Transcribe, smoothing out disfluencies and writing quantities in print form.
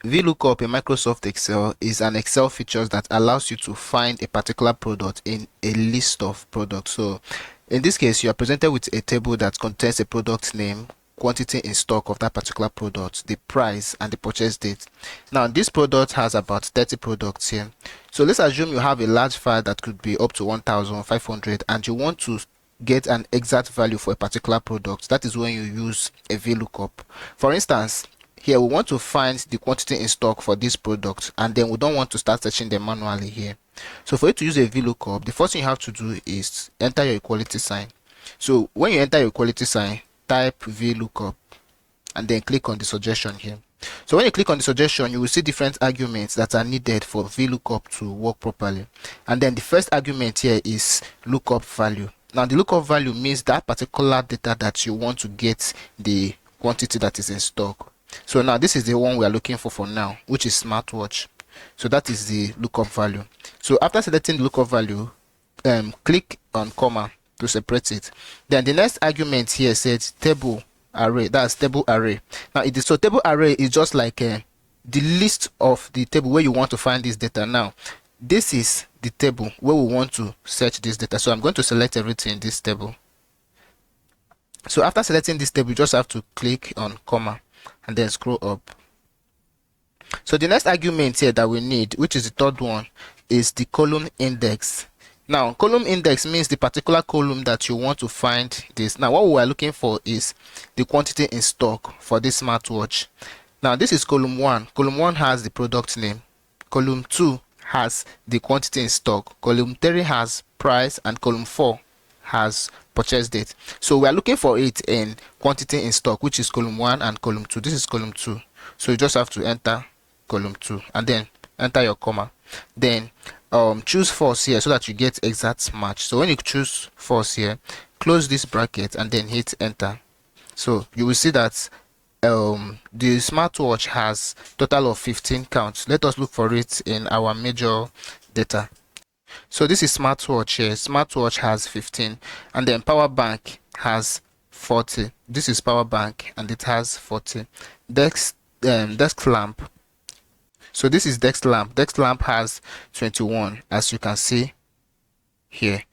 VLOOKUP in Microsoft Excel is an Excel feature that allows you to find a particular product in a list of products. So in this case, you are presented with a table that contains a product name, quantity in stock of that particular product, the price, and the purchase date. Now this product has about 30 products here. So let's assume you have a large file that could be up to 1,500 and you want to get an exact value for a particular product. That is when you use a VLOOKUP. For instance, here we want to find the quantity in stock for this product, and then we don't want to start searching them manually here. So for you to use a VLOOKUP, the first thing you have to do is enter your equality sign. So when you enter your equality sign, type VLOOKUP and then click on the suggestion here. So when you click on the suggestion, you will see different arguments that are needed for VLOOKUP to work properly. And then the first argument here is lookup value. Now the lookup value means that particular data that you want to get the quantity that is in stock. So now this is the one we are looking for now, which is smartwatch. So that is the lookup value. So after selecting the lookup value, click on comma to separate it. Then the next argument here says table array. That's table array. Now it is, so table array is just like the list of the table where you want to find this data. Now this is the table where we want to search this data. So I'm going to select everything in this table. So after selecting this table, you just have to click on comma and then scroll up. So the next argument here that we need, which is the third one, is the column index. Now column index means the particular column that you want to find this. Now what we are looking for is the quantity in stock for this smartwatch. Now this is column 1. Column 1 has the product name. Column 2 has the quantity in stock. Column 3 has price, and column 4 has purchase date. So we are looking for it in quantity in stock, which is column 1 and column 2. This is column 2. So you just have to enter column 2 and then enter your comma. Then choose false here so that you get exact match. So when you choose false here, close this bracket and then hit enter. So you will see that the smartwatch has total of 15 counts. Let us look for it in our major data. So this is smartwatch here. Smartwatch has 15, and then power bank has 40. This is power bank and it has 40. Desk lamp. So this is desk lamp. Desk lamp has 21, as you can see here.